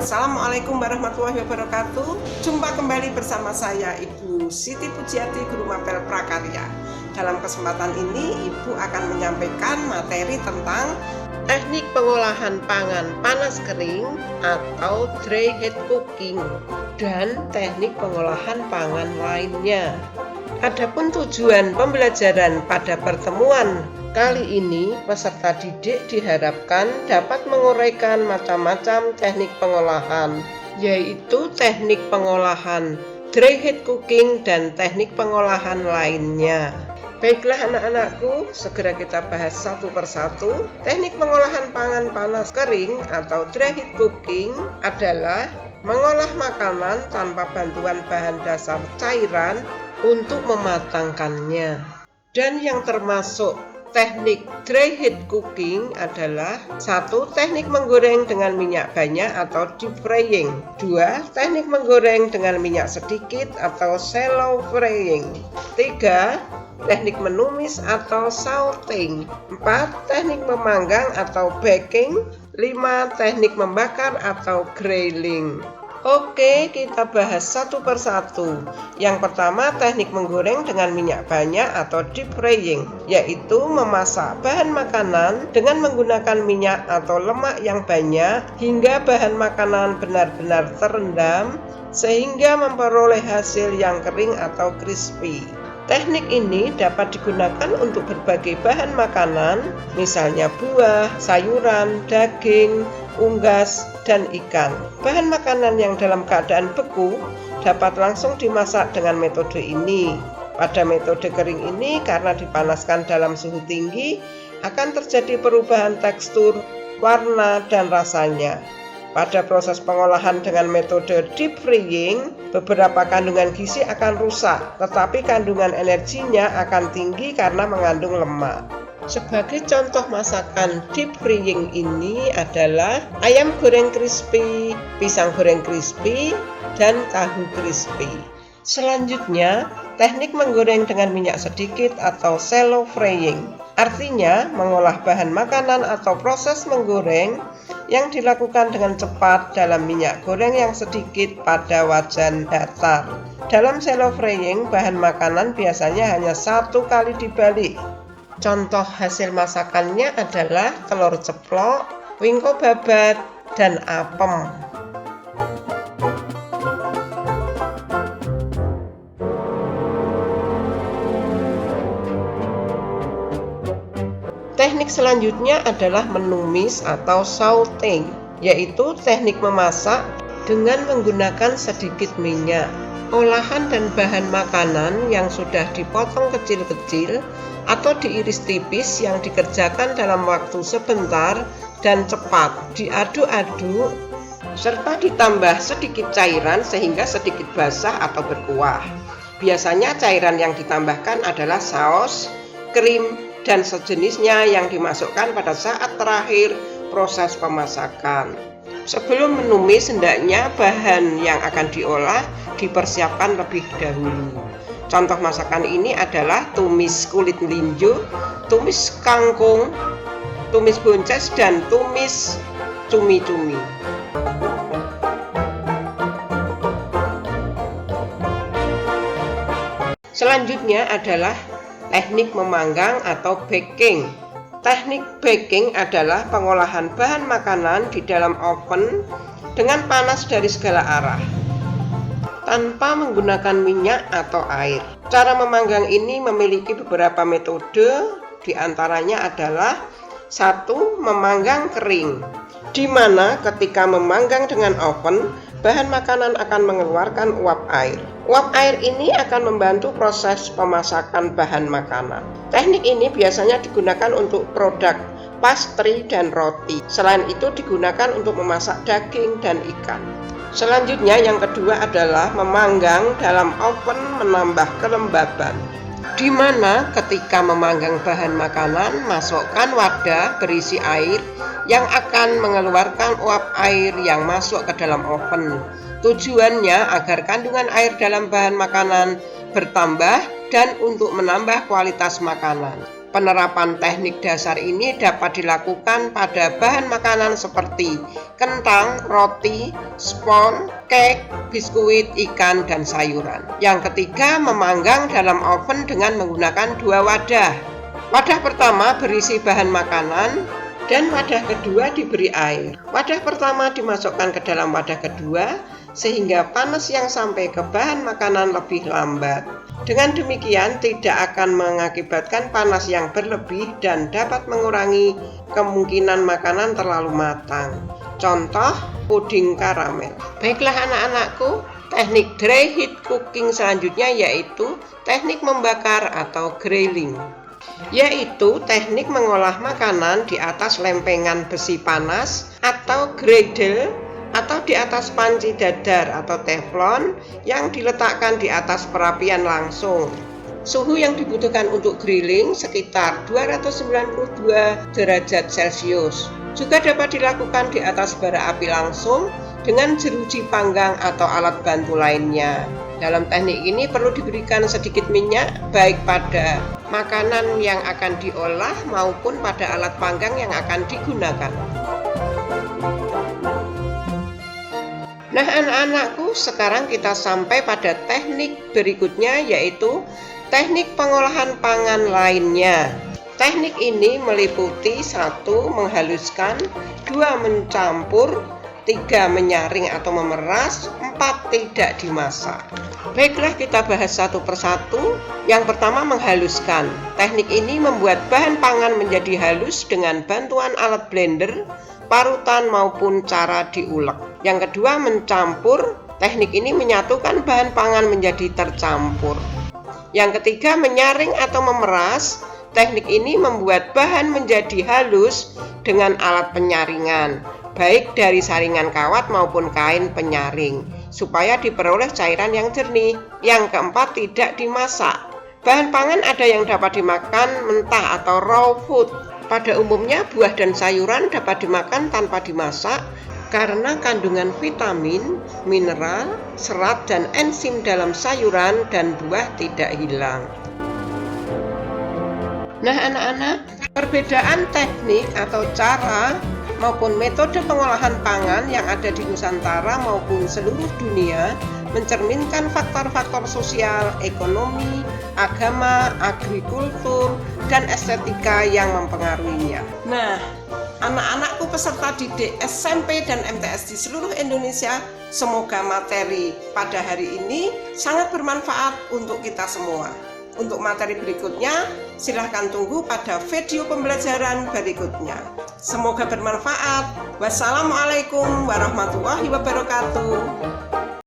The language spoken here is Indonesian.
Assalamualaikum warahmatullahi wabarakatuh. Jumpa kembali bersama saya Ibu Siti Pujiati, Guru Mapel Prakarya. Dalam kesempatan ini Ibu akan menyampaikan materi tentang teknik pengolahan pangan panas kering atau dry heat cooking dan teknik pengolahan pangan lainnya. Adapun tujuan pembelajaran pada pertemuan kali ini, peserta didik diharapkan dapat menguraikan macam-macam teknik pengolahan, yaitu teknik pengolahan dry heat cooking dan teknik pengolahan lainnya. Baiklah anak-anakku, segera kita bahas satu persatu. Teknik pengolahan pangan panas kering atau dry heat cooking adalah mengolah makanan tanpa bantuan bahan dasar cairan untuk mematangkannya. Dan yang termasuk teknik dry heat cooking adalah 1. Teknik menggoreng dengan minyak banyak atau deep frying. 2. Teknik menggoreng dengan minyak sedikit atau shallow frying. 3. Teknik menumis atau sauteing. 4. Teknik memanggang atau baking. 5. Teknik membakar atau grilling. Oke, kita bahas satu persatu. Yang pertama, teknik menggoreng dengan minyak banyak atau deep frying, yaitu memasak bahan makanan dengan menggunakan minyak atau lemak yang banyak hingga bahan makanan benar-benar terendam sehingga memperoleh hasil yang kering atau crispy. Teknik ini dapat digunakan untuk berbagai bahan makanan, misalnya buah, sayuran, daging, unggas, dan ikan. Bahan makanan yang dalam keadaan beku dapat langsung dimasak dengan metode ini. Pada metode kering ini, karena dipanaskan dalam suhu tinggi, akan terjadi perubahan tekstur, warna, dan rasanya. Pada proses pengolahan dengan metode deep frying, beberapa kandungan gizi akan rusak, tetapi kandungan energinya akan tinggi karena mengandung lemak. Sebagai contoh masakan deep frying ini adalah ayam goreng crispy, pisang goreng crispy, dan tahu crispy. Selanjutnya, teknik menggoreng dengan minyak sedikit atau shallow frying. Artinya, mengolah bahan makanan atau proses menggoreng yang dilakukan dengan cepat dalam minyak goreng yang sedikit pada wajan datar. Dalam shallow frying, bahan makanan biasanya hanya 1 kali dibalik. Contoh hasil masakannya adalah telur ceplok, wingko babat, dan apem. Teknik selanjutnya adalah menumis atau sauteing, yaitu teknik memasak dengan menggunakan sedikit minyak. Olahan dan bahan makanan yang sudah dipotong kecil-kecil atau diiris tipis yang dikerjakan dalam waktu sebentar dan cepat diaduk-aduk serta ditambah sedikit cairan sehingga sedikit basah atau berkuah. Biasanya cairan yang ditambahkan adalah saus, krim, dan sejenisnya yang dimasukkan pada saat terakhir proses pemasakan. Sebelum menumis, hendaknya bahan yang akan diolah dipersiapkan lebih dahulu. Contoh masakan ini adalah tumis kulit melinjo, tumis kangkung, tumis bonces, dan tumis cumi-cumi. Selanjutnya adalah teknik memanggang atau baking. Teknik baking adalah pengolahan bahan makanan di dalam oven dengan panas dari segala arah, tanpa menggunakan minyak atau air. Cara memanggang ini memiliki beberapa metode, diantaranya adalah 1. Memanggang kering, di mana ketika memanggang dengan oven, bahan makanan akan mengeluarkan uap air. Uap air ini akan membantu proses pemasakan bahan makanan. Teknik ini biasanya digunakan untuk produk pastry dan roti. Selain itu digunakan untuk memasak daging dan ikan. Selanjutnya yang kedua adalah memanggang dalam oven menambah kelembaban, di mana ketika memanggang bahan makanan, masukkan wadah berisi air yang akan mengeluarkan uap air yang masuk ke dalam oven. Tujuannya agar kandungan air dalam bahan makanan bertambah dan untuk menambah kualitas makanan. Penerapan teknik dasar ini dapat dilakukan pada bahan makanan seperti kentang, roti, spon, cake, biskuit, ikan, dan sayuran. Yang ketiga, memanggang dalam oven dengan menggunakan 2 wadah. Wadah pertama berisi bahan makanan dan wadah kedua diberi air. Wadah pertama dimasukkan ke dalam wadah kedua sehingga panas yang sampai ke bahan makanan lebih lambat. Dengan demikian tidak akan mengakibatkan panas yang berlebih dan dapat mengurangi kemungkinan makanan terlalu matang. Contoh, puding karamel. Baiklah anak-anakku, teknik dry heat cooking selanjutnya yaitu teknik membakar atau grilling, yaitu teknik mengolah makanan di atas lempengan besi panas atau griddle atau di atas panci dadar atau teflon yang diletakkan di atas perapian langsung. Suhu yang dibutuhkan untuk grilling sekitar 292 derajat Celcius. Juga dapat dilakukan di atas bara api langsung dengan jeruji panggang atau alat bantu lainnya. Dalam teknik ini perlu diberikan sedikit minyak baik pada makanan yang akan diolah maupun pada alat panggang yang akan digunakan. Nah anak-anakku, sekarang kita sampai pada teknik berikutnya yaitu teknik pengolahan pangan lainnya. Teknik ini meliputi 1. Menghaluskan, 2. Mencampur, 3. Menyaring atau memeras, 4. Tidak dimasak. Baiklah kita bahas satu persatu. Yang pertama menghaluskan. Teknik ini membuat bahan pangan menjadi halus dengan bantuan alat blender, parutan maupun cara diulek. Yang kedua mencampur. Teknik ini menyatukan bahan pangan menjadi tercampur. Yang ketiga menyaring atau memeras. Teknik ini membuat bahan menjadi halus dengan alat penyaringan, baik dari saringan kawat maupun kain penyaring, supaya diperoleh cairan yang jernih. Yang keempat tidak dimasak. Bahan pangan ada yang dapat dimakan mentah atau raw food. Pada umumnya buah dan sayuran dapat dimakan tanpa dimasak karena kandungan vitamin, mineral, serat, dan enzim dalam sayuran dan buah tidak hilang. Nah anak-anak, perbedaan teknik atau cara maupun metode pengolahan pangan yang ada di Nusantara maupun seluruh dunia mencerminkan faktor-faktor sosial, ekonomi, agama, agrikultur, dan estetika yang mempengaruhinya. Nah, anak-anakku peserta didik SMP dan MTS di seluruh Indonesia, semoga materi pada hari ini sangat bermanfaat untuk kita semua. Untuk materi berikutnya, silahkan tunggu pada video pembelajaran berikutnya. Semoga bermanfaat. Wassalamualaikum warahmatullahi wabarakatuh.